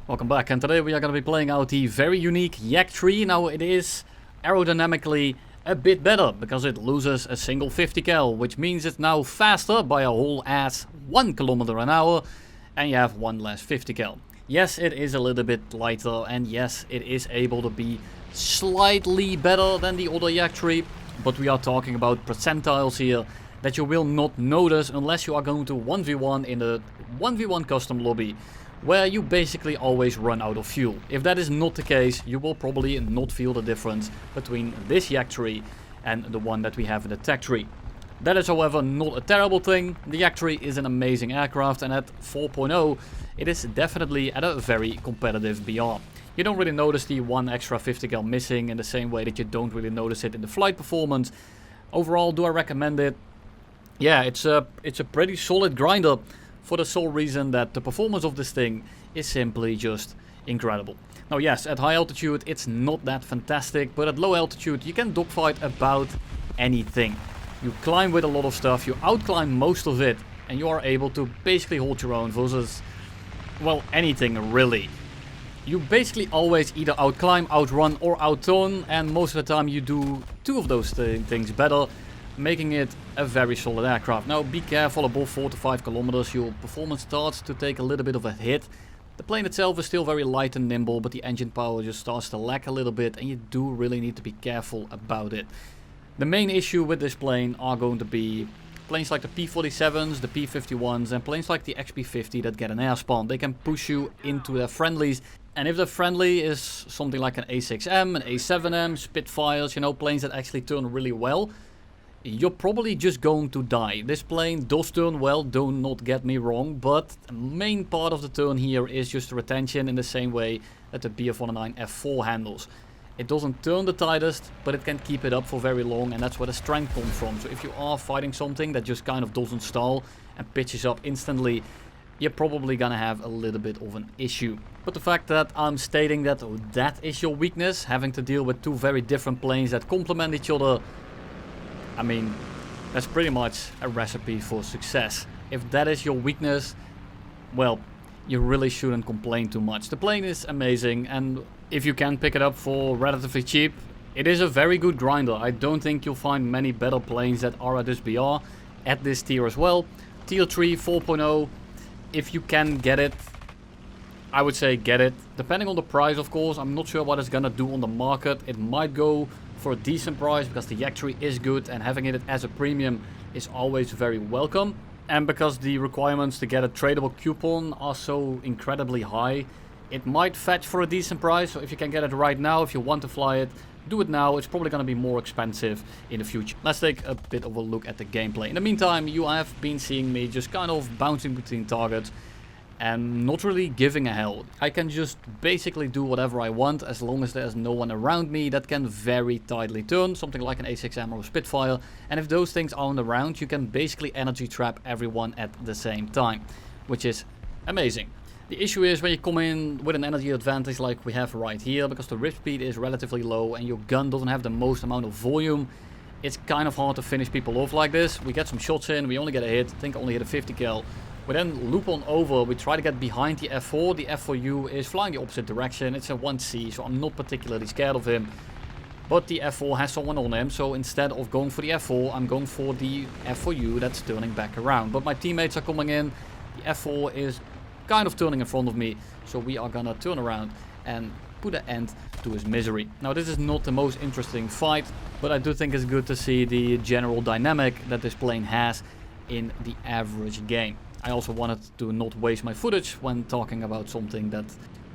Welcome back, and today we are going to be playing out the very unique Yak-3. Now it is aerodynamically a bit better because it loses a single 50 cal, which means it's now faster by a whole ass 1 km an hour, and you have one less 50 cal. Yes, it is a little bit lighter, and yes, it is able to be slightly better than the other Yak-3, but we are talking about percentiles here that you will not notice unless you are going to 1v1 in the 1v1 custom lobby, where you basically always run out of fuel. If that is not the case, you will probably not feel the difference between this Yak-3 and the one that we have in the Tech 3. That is, however, not a terrible thing. The Yak-3 is an amazing aircraft, and at 4.0 it is definitely at a very competitive BR. You don't really notice the one extra 50 cal missing in the same way that you don't really notice it in the flight performance. Overall, do I recommend it? Yeah, it's a pretty solid grinder, for the sole reason that the performance of this thing is simply just incredible. Now yes, at high altitude it's not that fantastic, but at low altitude you can dogfight about anything. You climb with a lot of stuff, you outclimb most of it, and you are able to basically hold your own versus, well, anything really. You basically always either outclimb, outrun, or outturn, and most of the time you do two of those things better, making it a very solid aircraft. Now be careful, above 4 to 5 kilometers your performance starts to take a little bit of a hit. The plane itself is still very light and nimble, but the engine power just starts to lack a little bit, and you do really need to be careful about it. The main issue with this plane are going to be planes like the P-47s, the P-51s, and planes like the XP-50 that get an airspan. They can push you into their friendlies, and if the friendly is something like an A6M, an A7M, Spitfires, you know, planes that actually turn really well, you're probably just going to die. This plane does turn well, do not get me wrong, but the main part of the turn here is just the retention, in the same way that the BF-109 F4 handles. It doesn't turn the tightest, but it can keep it up for very long, and that's where the strength comes from. So if you are fighting something that just kind of doesn't stall and pitches up instantly, you're probably gonna have a little bit of an issue. But the fact that I'm stating that that is your weakness, having to deal with two very different planes that complement each other, I mean, that's pretty much a recipe for success. If that is your weakness, well, you really shouldn't complain too much. The plane is amazing, and if you can pick it up for relatively cheap, it is a very good grinder. I don't think you'll find many better planes that are at this BR, at this tier as well. Tier 3, 4.0, if you can get it, I would say get it. Depending on the price, of course. I'm not sure what it's gonna do on the market. It might go for a decent price because the Yak-3 is good, and having it as a premium is always very welcome. And because the requirements to get a tradable coupon are so incredibly high, it might fetch for a decent price. So if you can get it right now, if you want to fly it, do it now. It's probably going to be more expensive in the future. Let's take a bit of a look at the gameplay. In the meantime, you have been seeing me just kind of bouncing between targets and not really giving a hell. I can just basically do whatever I want as long as there's no one around me that can very tightly turn, something like an A6M or a Spitfire. And if those things aren't around, you can basically energy trap everyone at the same time, which is amazing. The issue is when you come in with an energy advantage like we have right here, because the rip speed is relatively low and your gun doesn't have the most amount of volume, it's kind of hard to finish people off like this. We get some shots in, we only get a hit, I think I only hit a 50 cal. We then loop on over, we try to get behind the F4. The F4U is flying the opposite direction. It's a 1C, so I'm not particularly scared of him. But the F4 has someone on him, so instead of going for the F4, I'm going for the F4U that's turning back around. But my teammates are coming in. The F4 is kind of turning in front of me, so we are gonna turn around and put an end to his misery. Now this is not the most interesting fight, but I do think it's good to see the general dynamic that this plane has in the average game. I also wanted to not waste my footage when talking about something that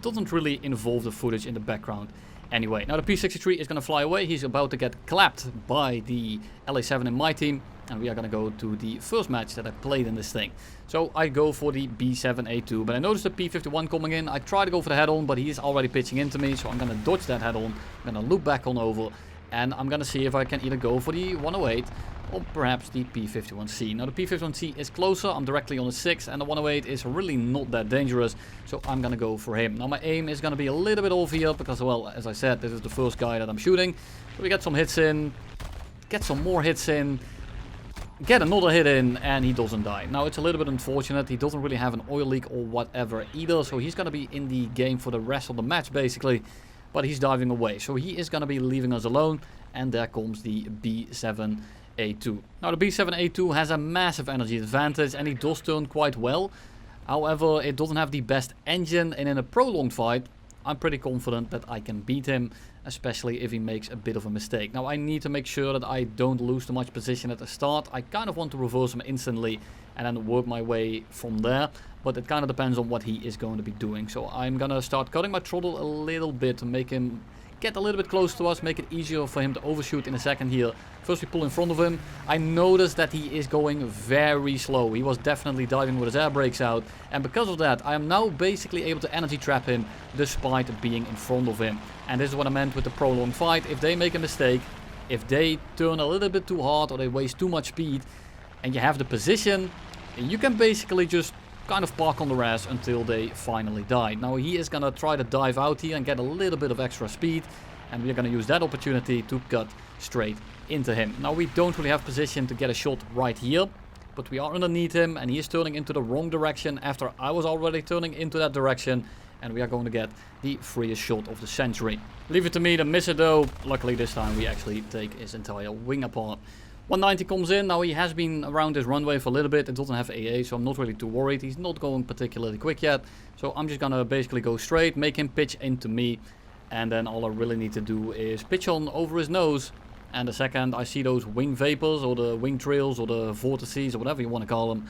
doesn't really involve the footage in the background. Anyway, now the P-63 is going to fly away. He's about to get clapped by the LA-7 in my team, and we are going to go to the first match that I played in this thing. So I go for the B7A2, but I noticed the P-51 coming in. I try to go for the head-on, but he is already pitching into me, so I'm going to dodge that head-on. I'm going to loop back on over, and I'm going to see if I can either go for the 108 or perhaps the P-51C. Now the P-51C is closer, I'm directly on the 6, and the 108 is really not that dangerous, so I'm gonna go for him. Now my aim is gonna be a little bit off here, because, well, as I said, this is the first guy that I'm shooting. So we get some hits in, get some more hits in, get another hit in, and he doesn't die. Now, it's a little bit unfortunate. He doesn't really have an oil leak or whatever either, so he's going to be in the game for the rest of the match, basically. But he's diving away, so he is going to be leaving us alone, and there comes the B7A2. Now, the B7A2 has a massive energy advantage, and he does turn quite well. However, it doesn't have the best engine, and in a prolonged fight, I'm pretty confident that I can beat him, especially if he makes a bit of a mistake. Now, I need to make sure that I don't lose too much position at the start. I kind of want to reverse him instantly and then work my way from there. But it kind of depends on what he is going to be doing. So I'm going to start cutting my throttle a little bit to make him get a little bit close to us, make it easier for him to overshoot in a second here. First we pull in front of him. I noticed that he is going very slow. He was definitely diving with his air brakes out, and because of that I am now basically able to energy trap him despite being in front of him. And this is what I meant with the prolonged fight. If they make a mistake, if they turn a little bit too hard or they waste too much speed and you have the position, you can basically just kind of park on their ass until they finally die. Now he is gonna try to dive out here and get a little bit of extra speed, and we're gonna use that opportunity to cut straight into him. Now we don't really have position to get a shot right here, but we are underneath him and he is turning into the wrong direction after I was already turning into that direction, and we are going to get the freest shot of the century. Leave it to me to miss it though. Luckily this time we actually take his entire wing apart. 190 comes in. Now he has been around this runway for a little bit. It doesn't have AA, so I'm not really too worried. He's not going particularly quick yet. So I'm just gonna basically go straight, make him pitch into me. And then all I really need to do is pitch on over his nose. And the second I see those wing vapors or the wing trails or the vortices or whatever you want to call them,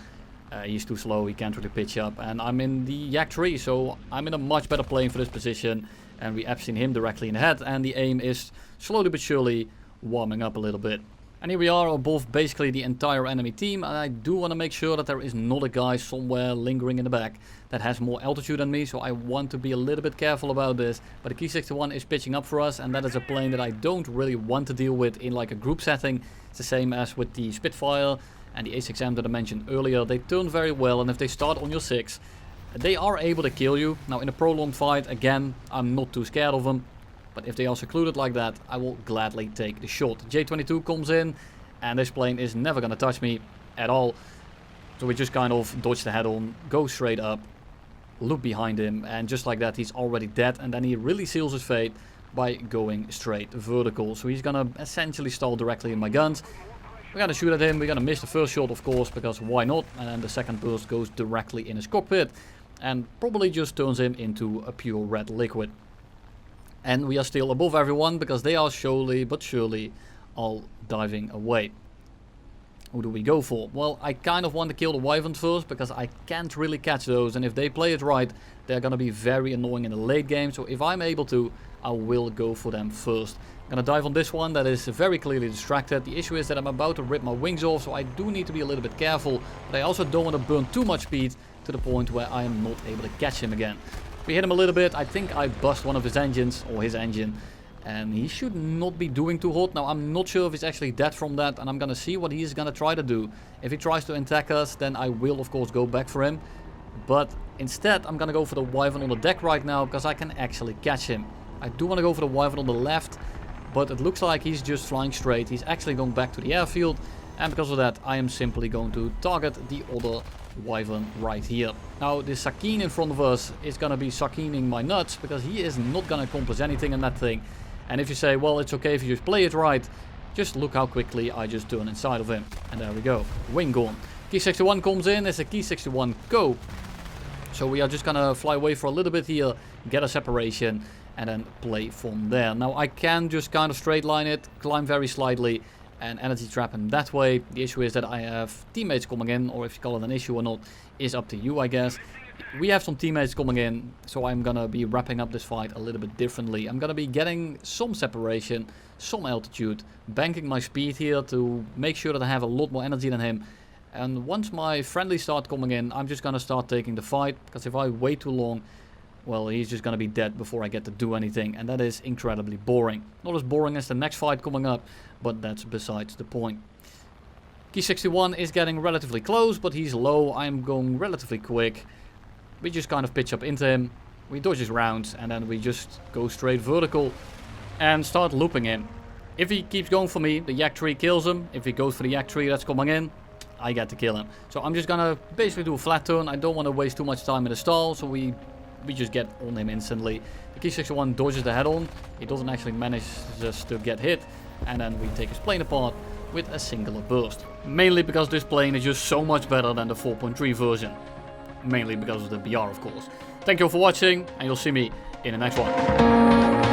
he's too slow, he can't really pitch up. And I'm in the Yak-3, so I'm in a much better plane for this position. And we have seen him directly in the head, and the aim is slowly but surely warming up a little bit. And here we are above basically the entire enemy team, and I do want to make sure that there is not a guy somewhere lingering in the back that has more altitude than me, so I want to be a little bit careful about this. But the Ki-61 is pitching up for us, and that is a plane that I don't really want to deal with in like a group setting. It's the same as with the Spitfire and the A6M that I mentioned earlier. They turn very well, and if they start on your 6, they are able to kill you. Now in a prolonged fight, again, I'm not too scared of them. But if they are secluded like that, I will gladly take the shot. J-22 comes in, and this plane is never going to touch me at all. So we just kind of dodge the head on, go straight up, look behind him, and just like that he's already dead. And then he really seals his fate by going straight vertical. So he's going to essentially stall directly in my guns. We're going to shoot at him, we're going to miss the first shot of course, because why not? And then the second burst goes directly in his cockpit, and probably just turns him into a pure red liquid. And we are still above everyone because they are slowly but surely all diving away. Who do we go for? Well, I kind of want to kill the Wyverns first because I can't really catch those. And if they play it right, they're going to be very annoying in the late game. So if I'm able to, I will go for them first. I'm going to dive on this one that is very clearly distracted. The issue is that I'm about to rip my wings off, so I do need to be a little bit careful. But I also don't want to burn too much speed to the point where I am not able to catch him again. We hit him a little bit. I think I bust one of his engines, or his engine, and he should not be doing too hot. Now I'm not sure if he's actually dead from that, and I'm gonna see what he's gonna try to do. If he tries to attack us, then I will of course go back for him, but instead I'm gonna go for the Wyvern on the deck right now because I can actually catch him. I do want to go for the Wyvern on the left, but it looks like he's just flying straight. He's actually going back to the airfield, and because of that I am simply going to target the other Wyvern right here. Now this Sakine in front of us is gonna be Sakining my nuts because he is not gonna accomplish anything in that thing. And if you say, well, it's okay if you just play it right, just look how quickly I just turn inside of him. And there we go, wing gone. Ki-61 comes in, it's a Ki-61 go. So we are just gonna fly away for a little bit here, get a separation, and then play from there. Now I can just kind of straight line it, climb very slightly, and energy trap him that way. The issue is that I have teammates coming in, or if you call it an issue or not, is up to you, I guess. We have some teammates coming in, so I'm gonna be wrapping up this fight a little bit differently. I'm gonna be getting some separation, some altitude, banking my speed here to make sure that I have a lot more energy than him. And once my friendlies start coming in, I'm just gonna start taking the fight, because if I wait too long, well, he's just gonna be dead before I get to do anything, and that is incredibly boring. Not as boring as the next fight coming up, but that's besides the point. Ki-61 is getting relatively close, but he's low. I'm going relatively quick. We just kind of pitch up into him. We dodge his rounds, and then we just go straight vertical and start looping him. If he keeps going for me, the Yak-3 kills him. If he goes for the Yak-3 that's coming in, I get to kill him. So I'm just gonna basically do a flat turn. I don't want to waste too much time in the stall, so we just get on him instantly. The Ki-61 dodges the head-on. He doesn't actually manage just to get hit. And then we take his plane apart with a singular burst. Mainly because this plane is just so much better than the 4.3 version. Mainly because of the BR, of course. Thank you all for watching, and you'll see me in the next one.